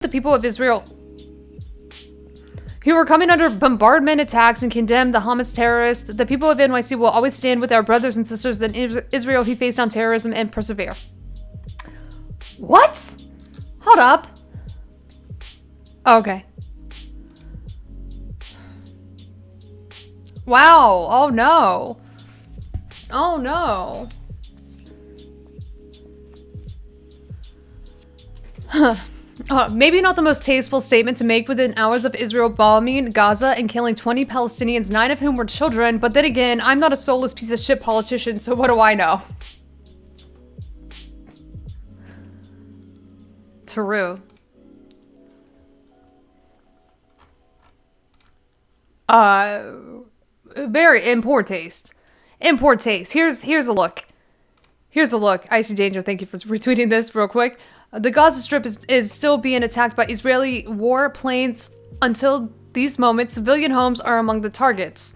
the people of Israel who are coming under bombardment attacks and condemn the Hamas terrorists. The people of NYC will always stand with our brothers and sisters in Israel who face down terrorism and persevere. What? Hold up. Okay. Wow. Oh no. Oh no. Maybe not the most tasteful statement to make within hours of Israel bombing Gaza and killing 20 Palestinians, 9 of whom were children, but then again, I'm not a soulless piece of shit politician, so what do I know? True. Very in poor taste. In poor taste. Here's a look. Here's a look. Icy Danger, thank you for retweeting this real quick. The Gaza Strip is still being attacked by Israeli war planes. Until these moments, civilian homes are among the targets.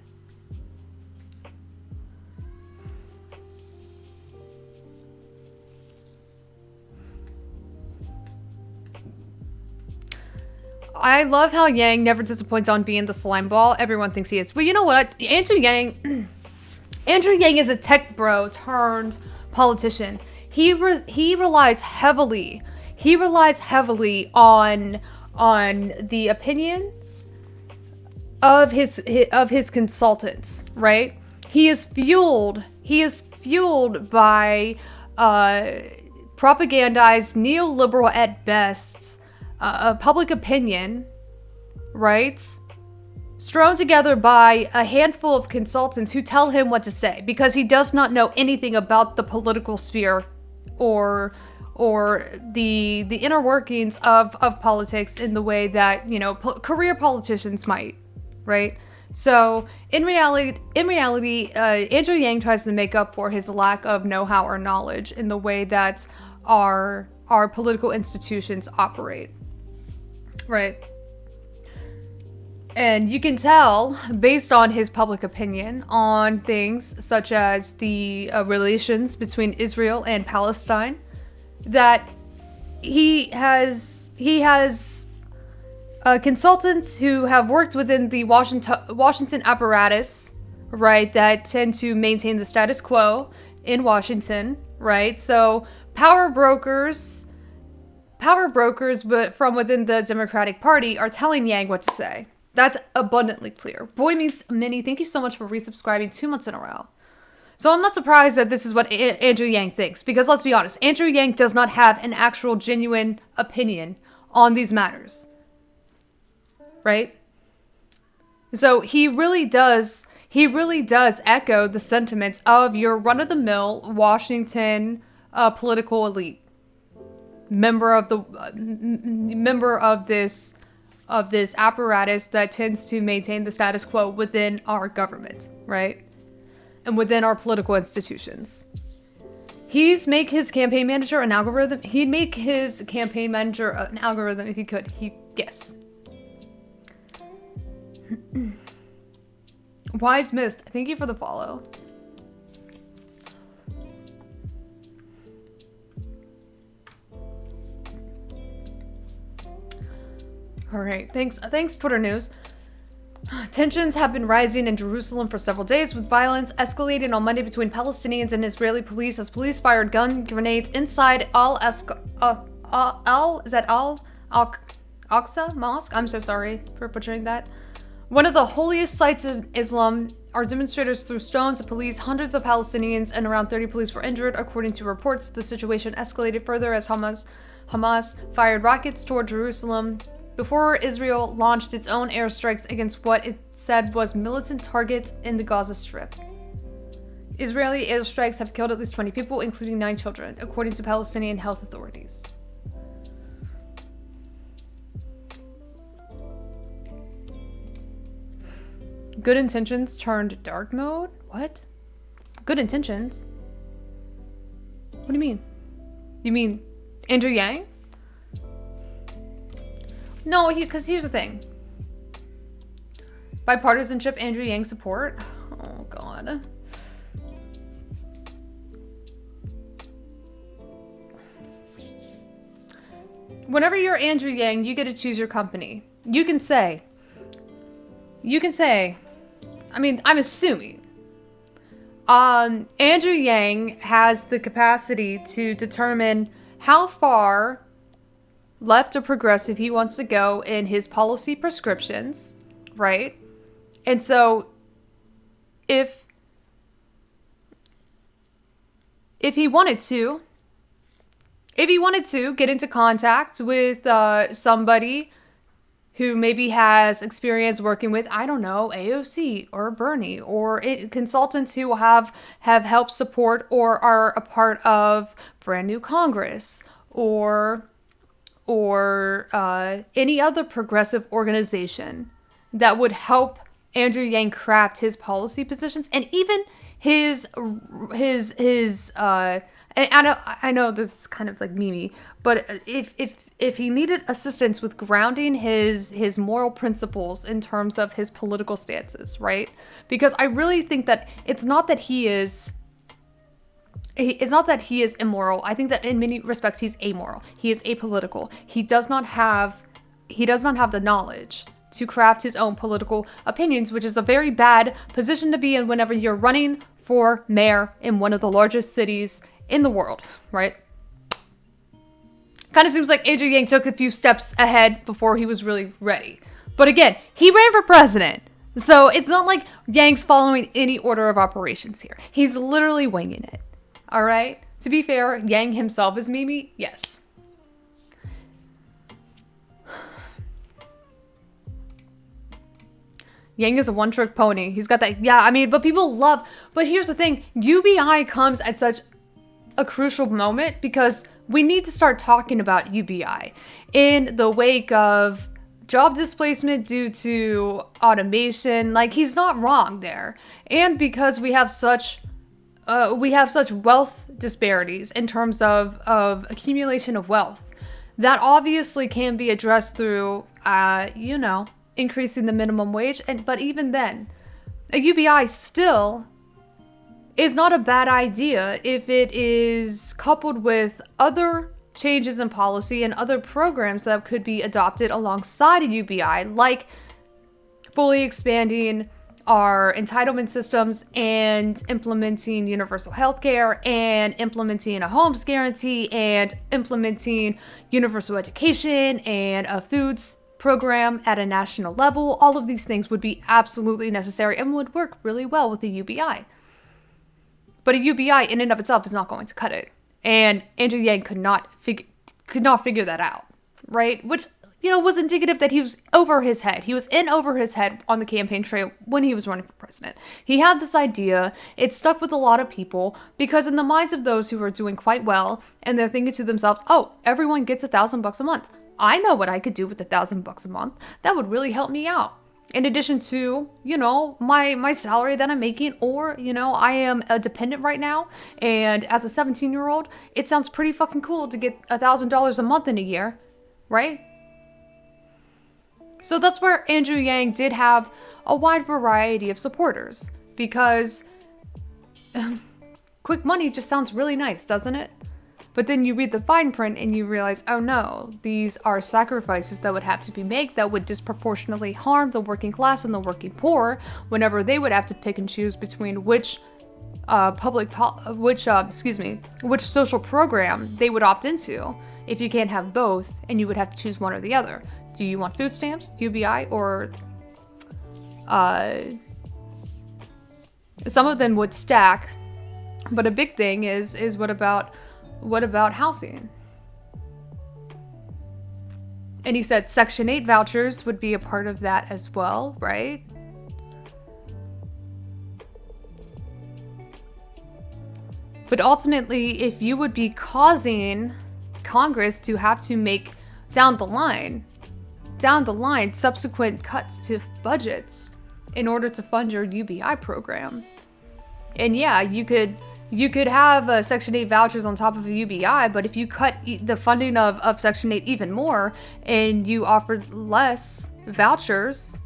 I love how Yang never disappoints on being the slime ball. Everyone thinks he is. But you know what? Andrew Yang is a tech bro turned politician. He relies heavily on the opinion of his consultants, right? He is fueled by propagandized neoliberal at best public opinion, right? Strewn together by a handful of consultants who tell him what to say because he does not know anything about the political sphere or the inner workings of politics in the way that, you know, career politicians might, right? So in reality, Andrew Yang tries to make up for his lack of know-how or knowledge in the way that our political institutions operate, right? And you can tell, based on his public opinion on things such as the relations between Israel and Palestine, that he has consultants who have worked within the Washington apparatus, right, that tend to maintain the status quo in Washington, right? So power brokers, but from within the Democratic Party are telling Yang what to say. That's abundantly clear. Boy Meets Minnie, thank you so much for resubscribing 2 months in a row. So I'm not surprised that this is what Andrew Yang thinks, because let's be honest, Andrew Yang does not have an actual genuine opinion on these matters, right? So he really does echo the sentiments of your run-of-the-mill Washington political elite, member of this apparatus that tends to maintain the status quo within our government, right? And within our political institutions. He'd make his campaign manager an algorithm. He'd make his campaign manager an algorithm if he could. Yes. Wise Mist, thank you for the follow. All right, thanks Twitter News. Tensions have been rising in Jerusalem for several days, with violence escalating on Monday between Palestinians and Israeli police as police fired gun grenades inside Al-Aqsa Mosque. I'm so sorry for butchering that. One of the holiest sites of Islam. Our demonstrators threw stones at police. Hundreds of Palestinians and around 30 police were injured, according to reports. The situation escalated further as Hamas fired rockets toward Jerusalem before Israel launched its own airstrikes against what it said was militant targets in the Gaza Strip. Israeli airstrikes have killed at least 20 people, including 9 children, according to Palestinian health authorities. Good intentions turned dark mode? What? Good intentions? What do you mean? You mean Andrew Yang? No, because here's the thing. Bipartisanship, Andrew Yang support. Oh, God. whenever you're Andrew Yang, you get to choose your company. You can say, I mean, I'm assuming, Andrew Yang has the capacity to determine how far left or progressive he wants to go in his policy prescriptions, right? And so if he wanted to get into contact with somebody who maybe has experience working with, I don't know, AOC or Bernie or consultants who have helped support or are a part of Brand New Congress or any other progressive organization that would help Andrew Yang craft his policy positions and even his I know this is kind of like memey, but if he needed assistance with grounding his moral principles in terms of his political stances, right? Because I really think that it's not that he is immoral. I think that in many respects he's amoral. He is apolitical. He does not have the knowledge to craft his own political opinions, which is a very bad position to be in whenever you're running for mayor in one of the largest cities in the world, right? Kind of seems like Andrew Yang took a few steps ahead before he was really ready. But again, he ran for president. So it's not like Yang's following any order of operations here. He's literally winging it. All right? To be fair, Yang himself is memey? Yes. Yang is a one-trick pony. He's got that, yeah, I mean, but here's the thing, UBI comes at such a crucial moment because we need to start talking about UBI in the wake of job displacement due to automation. Like, he's not wrong there. And because we have such wealth disparities in terms of accumulation of wealth, that obviously can be addressed through, increasing the minimum wage. But even then, a UBI still is not a bad idea if it is coupled with other changes in policy and other programs that could be adopted alongside a UBI, like fully expanding our entitlement systems and implementing universal health care and implementing a homes guarantee and implementing universal education and a foods program at a national level. All of these things would be absolutely necessary and would work really well with a UBI. But a UBI in and of itself is not going to cut it. And Andrew Yang could not figure that out, right? Which, was indicative that he was over his head. He was in over his head on the campaign trail when he was running for president. He had this idea. It stuck with a lot of people because in the minds of those who are doing quite well, and they're thinking to themselves, oh, everyone gets $1,000 a month. I know what I could do with $1,000 a month. That would really help me out. In addition to, my salary that I'm making, or, I am a dependent right now. And as a 17-year-old, it sounds pretty fucking cool to get $1,000 a month in a year, right? So that's where Andrew Yang did have a wide variety of supporters, because quick money just sounds really nice, doesn't it? But then you read the fine print and you realize, oh no, these are sacrifices that would have to be made that would disproportionately harm the working class and the working poor whenever they would have to pick and choose between which social program they would opt into if you can't have both and you would have to choose one or the other. Do you want food stamps, UBI, or some of them would stack, but a big thing is what about housing? And he said Section 8 vouchers would be a part of that as well, right? But ultimately, if you would be causing Congress to have to make down the line, subsequent cuts to budgets in order to fund your UBI program. And yeah, you could have Section 8 vouchers on top of a UBI, but if you cut the funding of Section 8 even more and you offered less vouchers,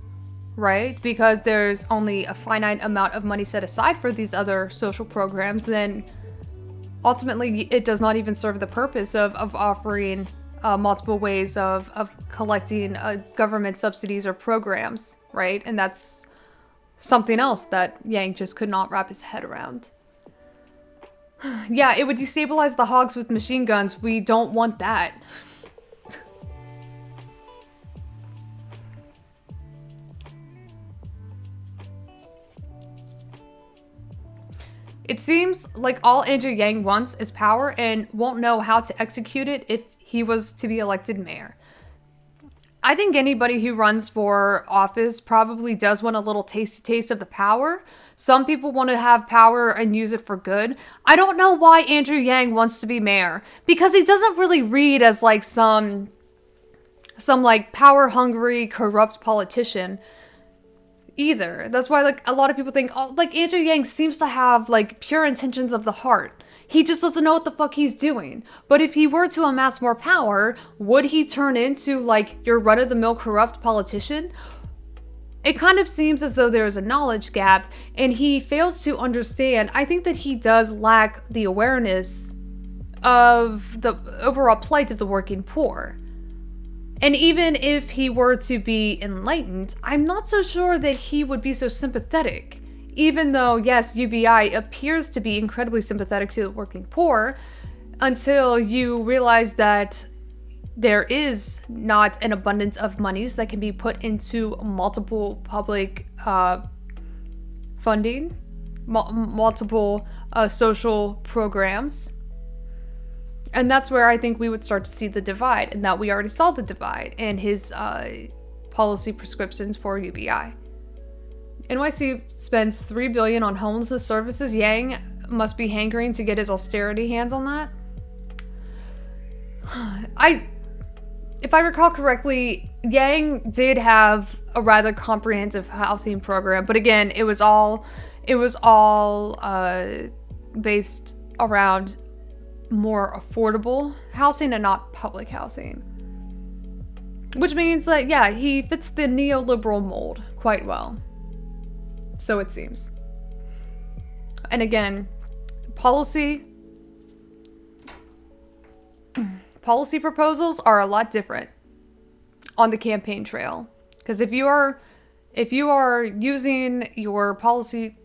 right, because there's only a finite amount of money set aside for these other social programs, then ultimately it does not even serve the purpose of offering multiple ways of collecting government subsidies or programs, right? And that's something else that Yang just could not wrap his head around. Yeah, it would destabilize the hogs with machine guns. We don't want that. It seems like all Andrew Yang wants is power and won't know how to execute it if he was to be elected mayor. I think anybody who runs for office probably does want a little tasty taste of the power. Some people want to have power and use it for good. I don't know why Andrew Yang wants to be mayor, because he doesn't really read as like some like power hungry, corrupt politician either. That's why like a lot of people think, oh, like Andrew Yang seems to have like pure intentions of the heart. He just doesn't know what the fuck he's doing. But if he were to amass more power, would he turn into like your run-of-the-mill corrupt politician? It kind of seems as though there is a knowledge gap and he fails to understand. I think that he does lack the awareness of the overall plight of the working poor. And even if he were to be enlightened, I'm not so sure that he would be so sympathetic. Even though, yes, UBI appears to be incredibly sympathetic to the working poor, until you realize that there is not an abundance of monies that can be put into multiple public funding, multiple social programs. And that's where I think we would start to see the divide, and that we already saw the divide in his policy prescriptions for UBI. NYC spends $3 billion on homelessness services. Yang must be hankering to get his austerity hands on that. If I recall correctly, Yang did have a rather comprehensive housing program, but again, it was all based around more affordable housing and not public housing. Which means that, yeah, he fits the neoliberal mold quite well. So it seems. And again, policy proposals are a lot different on the campaign trail. Because if you are using your policy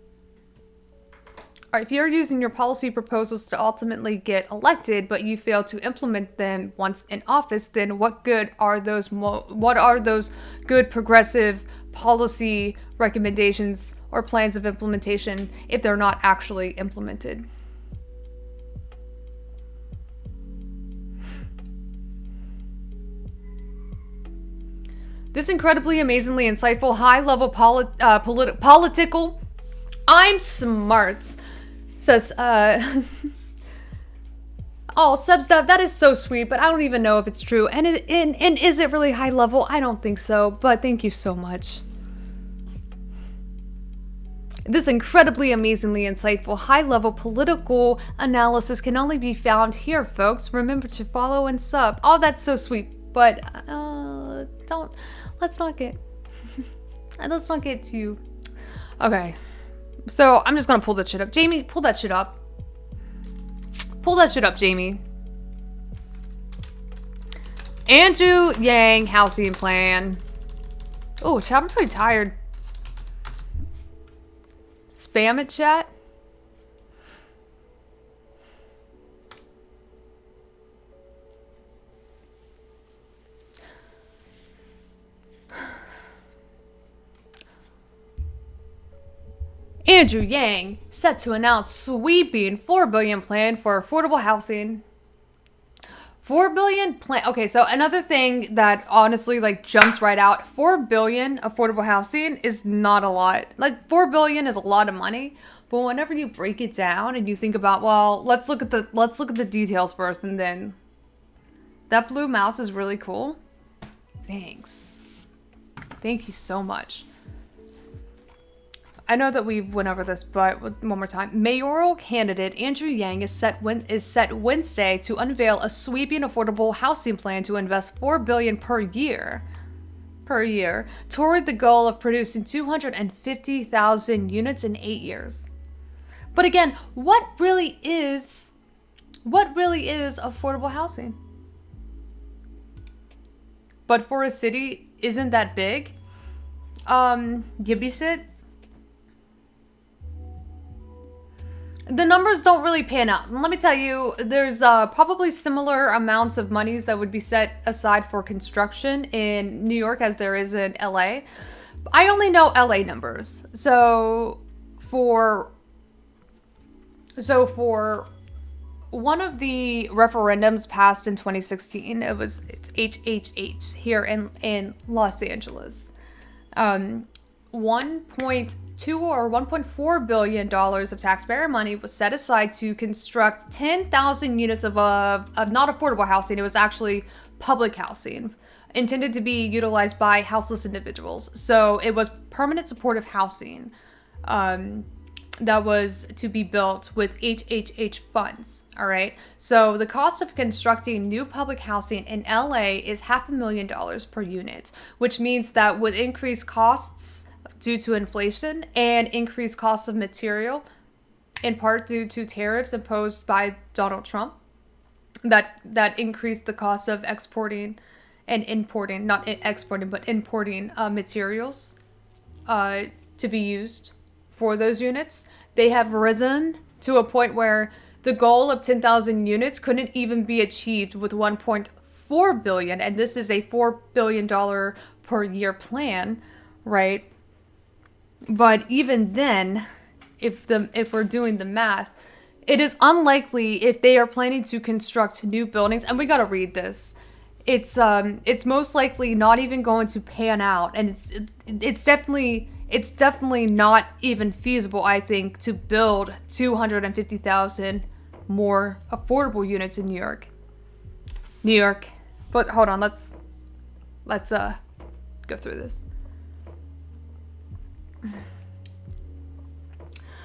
proposals to ultimately get elected, but you fail to implement them once in office, then what good are those good progressive policy recommendations or plans of implementation if they're not actually implemented? This incredibly, amazingly insightful, high-level political... I'm smart. Says, oh, Substuff, that is so sweet, but I don't even know if it's true. And is it really high level? I don't think so, but thank you so much. This incredibly, amazingly insightful, high-level political analysis can only be found here, folks. Remember to follow and sub. Oh, that's so sweet, but let's not get too... Okay. So, I'm just gonna pull that shit up. Jamie, pull that shit up. Pull that shit up, Jamie. Andrew Yang housing plan. Oh, chat, I'm pretty tired. Spam it, chat. Andrew Yang set to announce sweeping $4 billion plan for affordable housing. $4 billion plan. Okay, so another thing that honestly like jumps right out, $4 billion affordable housing is not a lot. Like $4 billion is a lot of money, but whenever you break it down and you think about, well, let's look at the details first, and then that blue mouse is really cool. Thanks. Thank you so much. I know that we went over this, but one more time. Mayoral candidate Andrew Yang is set Wednesday to unveil a sweeping affordable housing plan to invest $4 billion per year toward the goal of producing 250,000 units in 8 years. But again, what really is affordable housing? but for a city isn't that big. Gibby shit. The numbers don't really pan out. And let me tell you, there's probably similar amounts of monies that would be set aside for construction in New York as there is in LA. I only know LA numbers. So for one of the referendums passed in 2016, it's HHH here in Los Angeles. 1.2 or $1.4 billion of taxpayer money was set aside to construct 10,000 units of not affordable housing. It was actually public housing intended to be utilized by houseless individuals. So it was permanent supportive housing that was to be built with HHH funds. All right. So the cost of constructing new public housing in LA is $500,000 per unit, which means that with increased costs due to inflation and increased costs of material, in part due to tariffs imposed by Donald Trump, that increased the cost of exporting and importing, not exporting, but importing materials to be used for those units. They have risen to a point where the goal of 10,000 units couldn't even be achieved with $1.4 billion, and this is a $4 billion per year plan, right? But even then, if we're doing the math, it is unlikely if they are planning to construct new buildings, and we gotta read this. It's most likely not even going to pan out, and it's definitely not even feasible, I think, to build 250,000 more affordable units in New York. But hold on, let's go through this.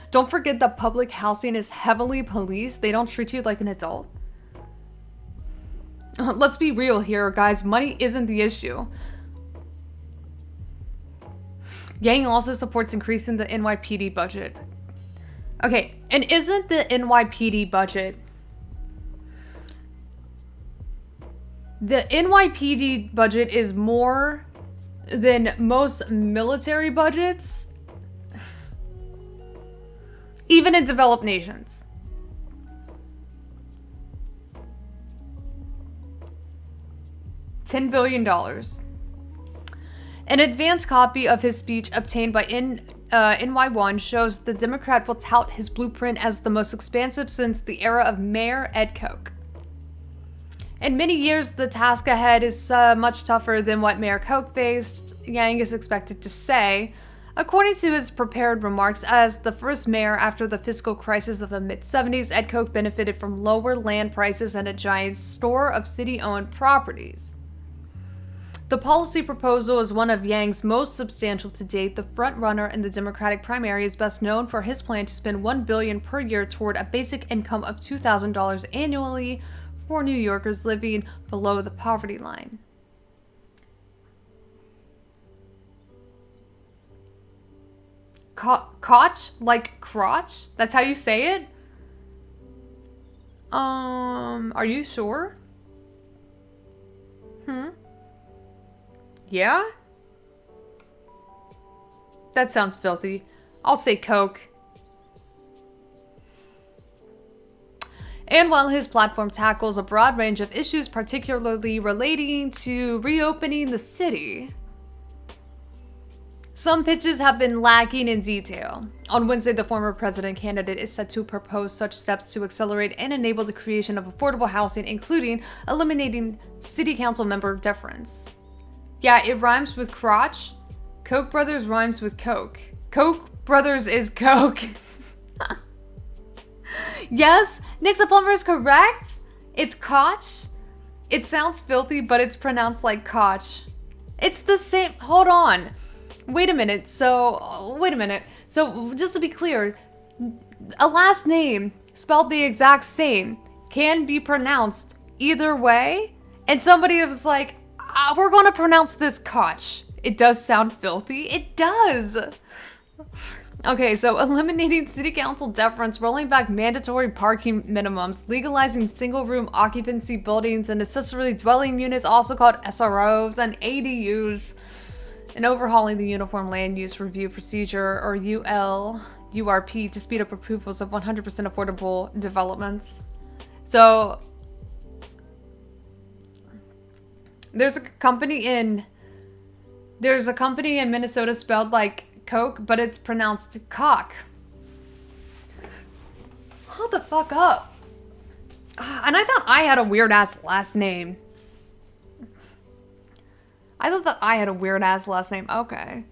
Don't forget that public housing is heavily policed. They don't treat you like an adult. Let's be real here, guys. Money isn't the issue. Yang also supports increasing the NYPD budget. Okay, and isn't the NYPD budget... The NYPD budget is more than most military budgets, even in developed nations. $10 billion. An advanced copy of his speech obtained by NY1 shows the Democrat will tout his blueprint as the most expansive since the era of Mayor Ed Koch. In many years, the task ahead is much tougher than what Mayor Koch faced, Yang is expected to say. According to his prepared remarks, as the first mayor after the fiscal crisis of the mid-70s, Ed Koch benefited from lower land prices and a giant store of city-owned properties. The policy proposal is one of Yang's most substantial to date. The frontrunner in the Democratic primary is best known for his plan to spend $1 billion per year toward a basic income of $2,000 annually for New Yorkers living below the poverty line. Koch? Like crotch? That's how you say it? Are you sure? Yeah? That sounds filthy. I'll say Coke. And while his platform tackles a broad range of issues, particularly relating to reopening the city, some pitches have been lacking in detail. On Wednesday, the former president candidate is set to propose such steps to accelerate and enable the creation of affordable housing, including eliminating city council member deference. Yeah, it rhymes with crotch. Koch brothers rhymes with Coke. Koch brothers is Coke. Yes, Nick the Plumber is correct. It's Koch. It sounds filthy, but it's pronounced like Koch. It's the same. Hold on. Wait a minute. So, just to be clear, a last name spelled the exact same can be pronounced either way. And somebody was like, we're going to pronounce this Koch. It does sound filthy. It does. Okay, so eliminating city council deference, rolling back mandatory parking minimums, legalizing single-room occupancy buildings and accessory dwelling units, also called SROs and ADUs, and overhauling the Uniform Land Use Review Procedure, or URP, to speed up approvals of 100% affordable developments. So there's a company in Minnesota spelled like Coke, but it's pronounced cock. Hold the fuck up. And I thought I had a weird ass last name. Okay.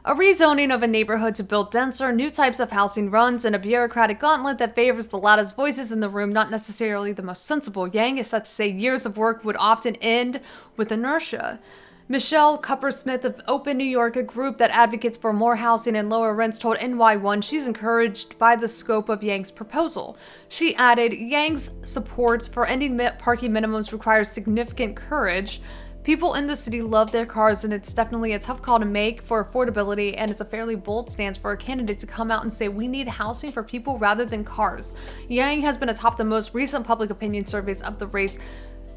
A rezoning of a neighborhood to build denser, new types of housing runs in a bureaucratic gauntlet that favors the loudest voices in the room, not necessarily the most sensible. Yang is such to say years of work would often end with inertia. Michelle Cuppersmith of Open New York, a group that advocates for more housing and lower rents, told NY1 she's encouraged by the scope of Yang's proposal. She added, Yang's support for ending parking minimums requires significant courage. People in the city love their cars, and it's definitely a tough call to make for affordability, and it's a fairly bold stance for a candidate to come out and say we need housing for people rather than cars. Yang has been atop the most recent public opinion surveys of the race.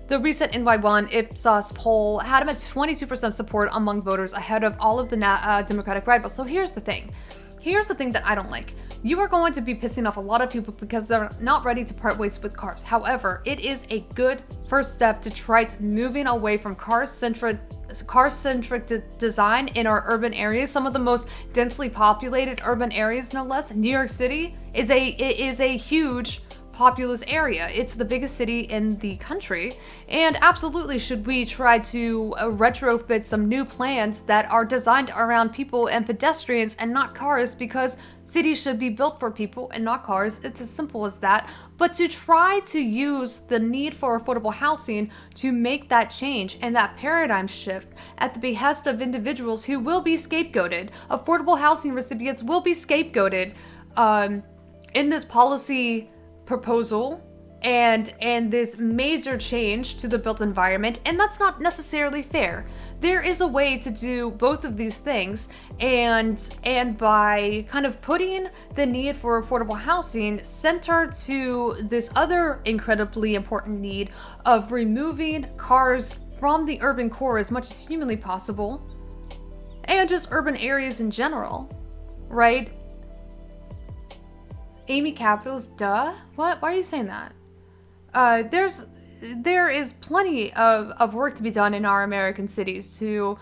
The recent NY1 Ipsos poll had him at 22% support among voters, ahead of all of the Democratic rivals. So here's the thing. Here's the thing that I don't like. You are going to be pissing off a lot of people because they're not ready to part ways with cars. However, it is a good first step to try moving away from car-centric design in our urban areas. Some of the most densely populated urban areas, no less. New York City is a huge populous area. It's the biggest city in the country, and absolutely should we try to retrofit some new plans that are designed around people and pedestrians and not cars, because cities should be built for people and not cars. It's as simple as that. But to try to use the need for affordable housing to make that change and that paradigm shift at the behest of individuals who will be scapegoated, affordable housing recipients will be scapegoated in this policy proposal and this major change to the built environment, and that's not necessarily fair. There is a way to do both of these things, and by kind of putting the need for affordable housing center to this other incredibly important need of removing cars from the urban core as much as humanly possible, and just urban areas in general, right? Amy Capitals, duh? What? Why are you saying that? There is plenty of work to be done in our American cities to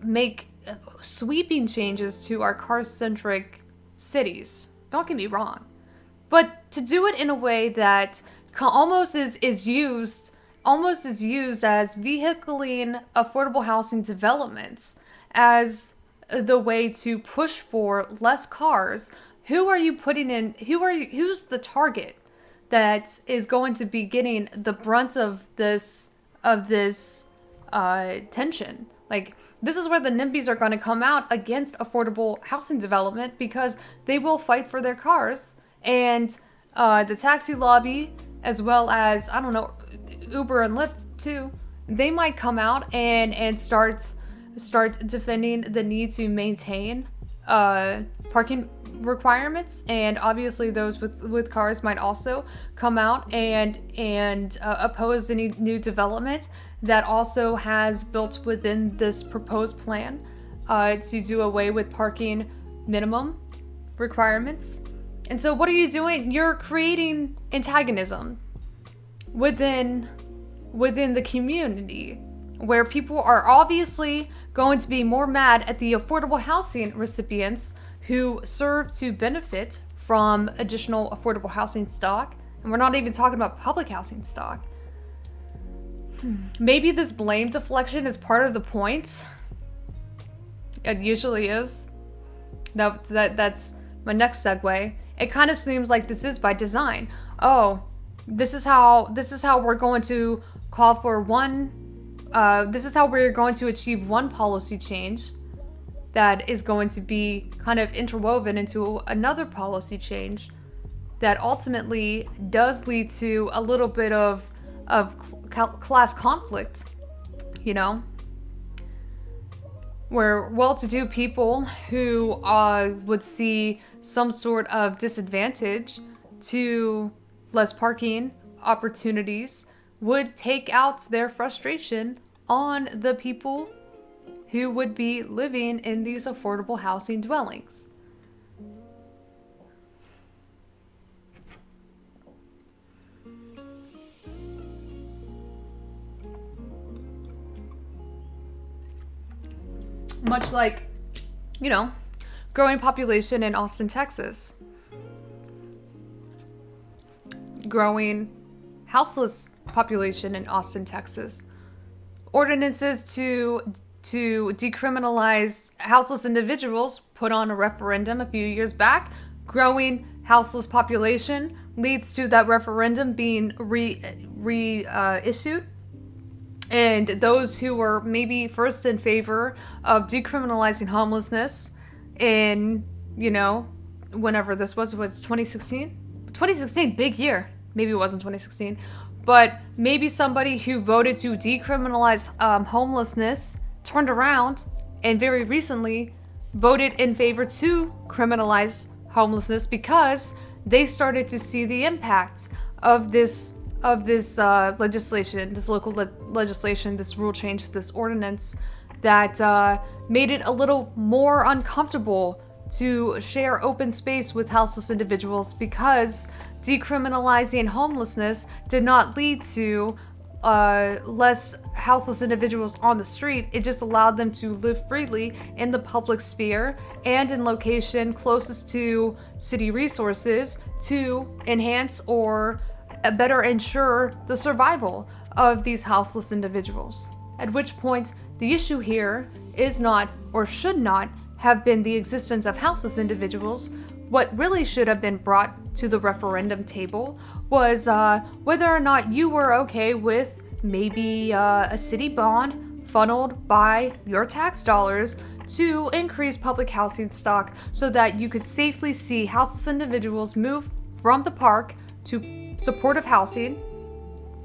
make sweeping changes to our car-centric cities. Don't get me wrong. But to do it in a way that almost is used as vehiculing affordable housing developments as the way to push for less cars. Who are you putting in? Who's the target that is going to be getting the brunt of this tension? Like, this is where the NIMBYs are going to come out against affordable housing development, because they will fight for their cars, and the taxi lobby, as well as, I don't know, Uber and Lyft too, they might come out and start defending the need to maintain parking requirements, and obviously those with cars might also come out and oppose any new development that also has built within this proposed plan to do away with parking minimum requirements. And so what are you doing? You're creating antagonism within the community, where people are obviously going to be more mad at the affordable housing recipients who serve to benefit from additional affordable housing stock. And we're not even talking about public housing stock. Maybe this blame deflection is part of the point. It usually is. That's my next segue. It kind of seems like this is by design. Oh, this is how we're going to call for one. This is how we're going to achieve one policy change that is going to be kind of interwoven into another policy change that ultimately does lead to a little bit of class conflict, you know? where well-to-do people who would see some sort of disadvantage to less parking opportunities would take out their frustration on the people who would be living in these affordable housing dwellings. Much like, growing population in Austin, Texas. Growing houseless population in Austin, Texas. Ordinances to decriminalize houseless individuals put on a referendum a few years back. Growing houseless population leads to that referendum being reissued. And those who were maybe first in favor of decriminalizing homelessness in, whenever this was 2016? 2016, big year. Maybe it wasn't 2016. But maybe somebody who voted to decriminalize homelessness turned around and very recently voted in favor to criminalize homelessness because they started to see the impacts of this legislation, this local legislation, this rule change, this ordinance that made it a little more uncomfortable to share open space with houseless individuals because decriminalizing homelessness did not lead to less houseless individuals on the street. It just allowed them to live freely in the public sphere and in location closest to city resources to enhance or better ensure the survival of these houseless individuals. At which point, the issue here is not, or should not, have been the existence of houseless individuals. What really should have been brought to the referendum table was whether or not you were okay with maybe a city bond funneled by your tax dollars to increase public housing stock so that you could safely see houseless individuals move from the park to supportive housing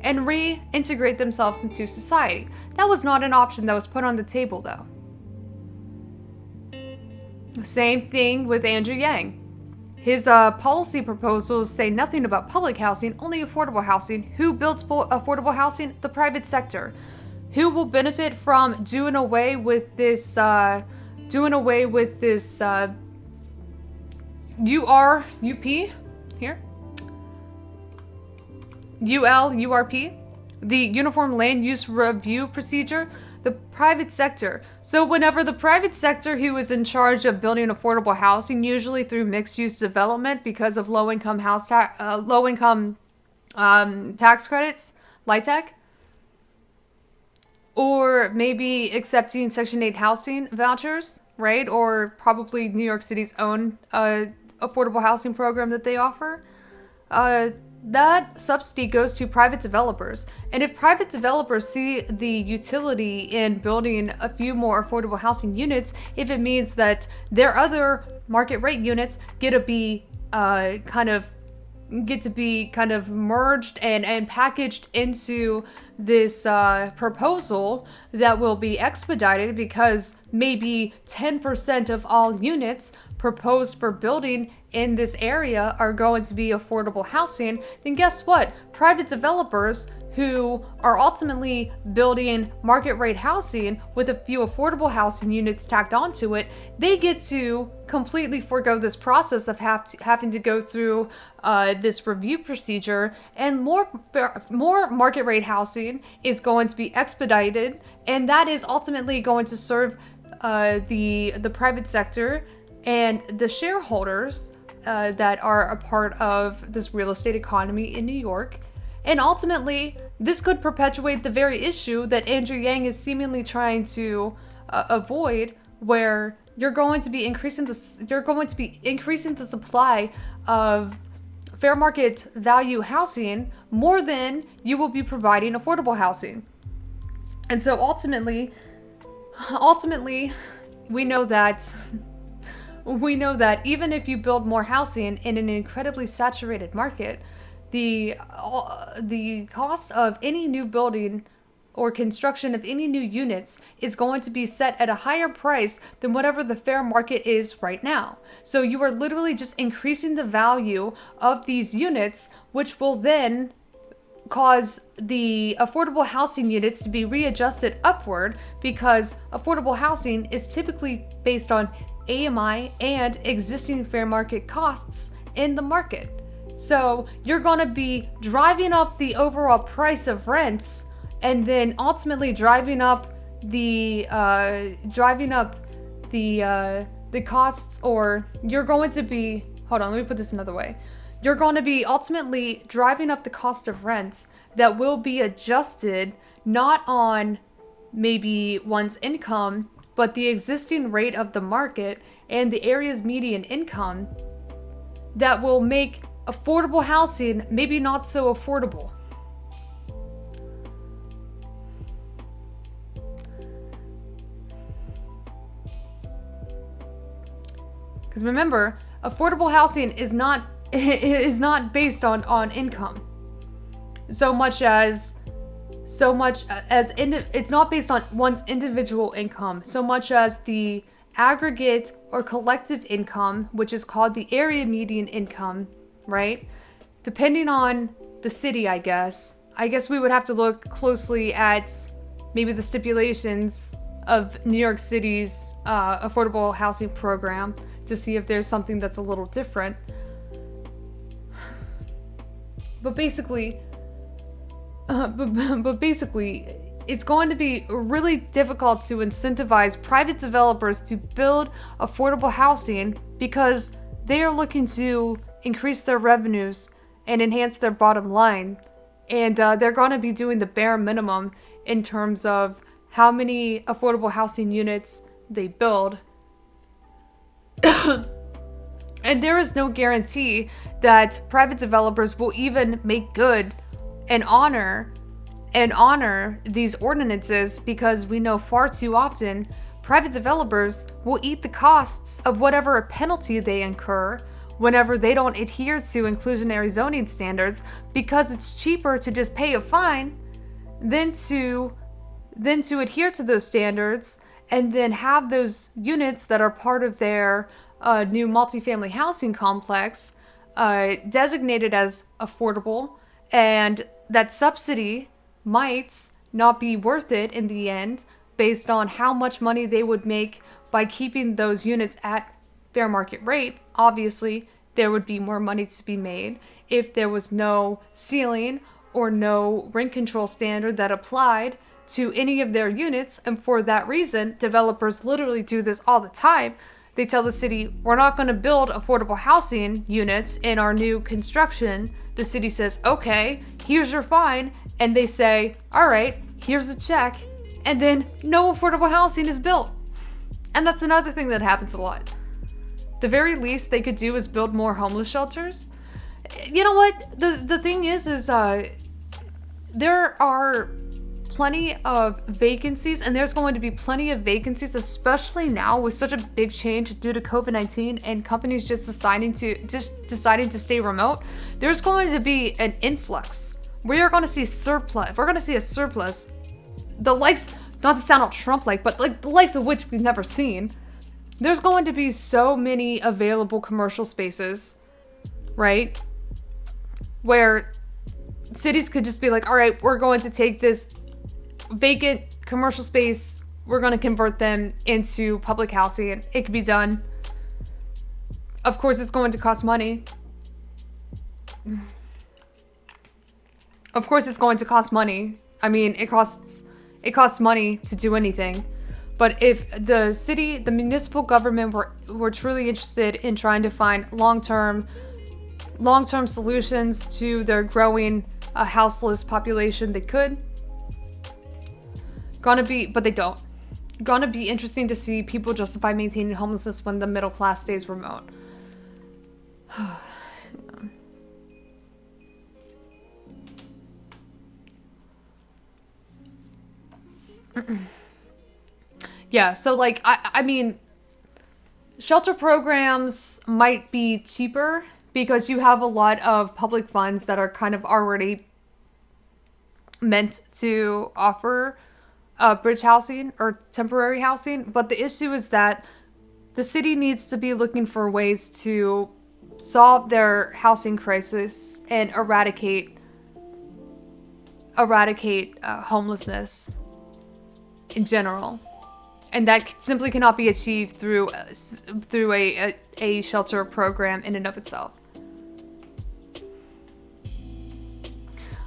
and reintegrate themselves into society. That was not an option that was put on the table, though. Same thing with Andrew Yang. His policy proposals say nothing about public housing, only affordable housing. Who builds affordable housing? The private sector. Who will benefit from doing away with this URP here? URP, the Uniform Land Use Review Procedure, the private sector. So whenever the private sector who is in charge of building affordable housing, usually through mixed-use development because of low-income tax credits, LIHTC, or maybe accepting Section 8 housing vouchers, right? Or probably New York City's own affordable housing program that they offer. That subsidy goes to private developers. And if private developers see the utility in building a few more affordable housing units, if it means that their other market rate units get to be kind of merged and packaged into this proposal that will be expedited because maybe 10% of all units proposed for building in this area are going to be affordable housing, then guess what? Private developers who are ultimately building market rate housing with a few affordable housing units tacked onto it, they get to completely forego this process of having to go through this review procedure, and more market rate housing is going to be expedited, and that is ultimately going to serve the private sector and the shareholders that are a part of this real estate economy in New York. And ultimately, this could perpetuate the very issue that Andrew Yang is seemingly trying to avoid, where you're going to be increasing the supply of fair market value housing more than you will be providing affordable housing. And so ultimately, we know that even if you build more housing in an incredibly saturated market, the cost of any new building or construction of any new units is going to be set at a higher price than whatever the fair market is right now. So you are literally just increasing the value of these units, which will then cause the affordable housing units to be readjusted upward, because affordable housing is typically based on AMI and existing fair market costs in the market. So you're going to be driving up the overall price of rents, and then ultimately driving up the costs, or you're going to be, hold on, let me put this another way. You're going to be ultimately driving up the cost of rents that will be adjusted not on maybe one's income, but the existing rate of the market and the area's median income, that will make affordable housing maybe not so affordable. Because remember, affordable housing is not based on income so much as it's not based on one's individual income so much as the aggregate or collective income, which is called the area median income, right? Depending on the city, I guess we would have to look closely at maybe the stipulations of New York City's affordable housing program to see if there's something that's a little different. But basically, it's going to be really difficult to incentivize private developers to build affordable housing, because they are looking to increase their revenues and enhance their bottom line. And they're going to be doing the bare minimum in terms of how many affordable housing units they build. And there is no guarantee that private developers will even make good and honor these ordinances, because we know far too often private developers will eat the costs of whatever penalty they incur whenever they don't adhere to inclusionary zoning standards, because it's cheaper to just pay a fine than to adhere to those standards and then have those units that are part of their new multifamily housing complex designated as affordable, and that subsidy might not be worth it in the end based on how much money they would make by keeping those units at fair market rate. Obviously, there would be more money to be made if there was no ceiling or no rent control standard that applied to any of their units. And for that reason, developers literally do this all the time. They tell the city, we're not going to build affordable housing units in our new construction. The city says, okay, here's your fine. And they say, all right, here's a check. And then no affordable housing is built. And that's another thing that happens a lot. The very least they could do is build more homeless shelters. You know what? The thing is there are plenty of vacancies, and there's going to be plenty of vacancies, especially now with such a big change due to COVID-19 and companies just deciding to stay remote. There's going to be an influx. We are going to see surplus. We're going to see a surplus. The likes, not to sound all Trump-like, but like the likes of which we've never seen. There's going to be so many available commercial spaces, right? Where cities could just be like, all right, we're going to take this vacant commercial space, we're going to convert them into public housing. It could be done. Of course, it's going to cost money. Of course, it's going to cost money. I mean, it costs money to do anything. But if the city, the municipal government were truly interested in trying to find long-term solutions to their growing houseless population, they could. But they don't. Gonna be interesting to see people justify maintaining homelessness when the middle class stays remote. Yeah, so like, I mean, shelter programs might be cheaper because you have a lot of public funds that are kind of already meant to offer bridge housing or temporary housing. But the issue is that the city needs to be looking for ways to solve their housing crisis and eradicate homelessness in general. And that simply cannot be achieved through a shelter program in and of itself.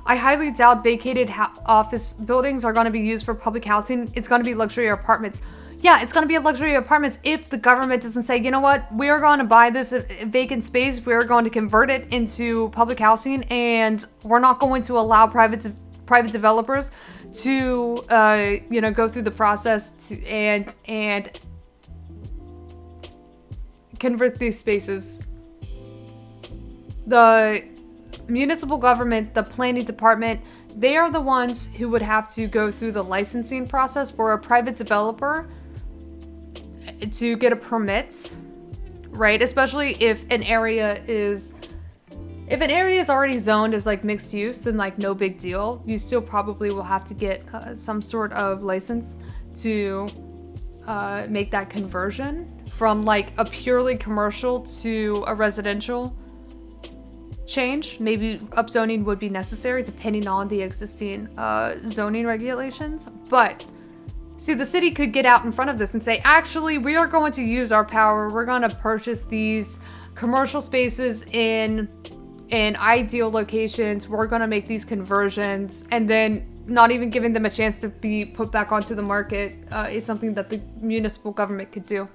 I highly doubt vacated office buildings are going to be used for public housing. It's going to be luxury apartments. Yeah, it's going to be luxury apartments if the government doesn't say, you know what, we are going to buy this vacant space, we're going to convert it into public housing, and we're not going to allow private developers to go through the process and convert these spaces. The municipal government, the planning department, they are the ones who would have to go through the licensing process for a private developer to get a permit, right? Especially if an area is already zoned as like mixed use, then like no big deal. You still probably will have to get some sort of license to make that conversion from like a purely commercial to a residential change. Maybe upzoning would be necessary depending on the existing zoning regulations. But see, the city could get out in front of this and say, actually, we are going to use our power. We're going to purchase these commercial spaces in ideal locations. We're going to make these conversions, and then not even giving them a chance to be put back onto the market is something that the municipal government could do.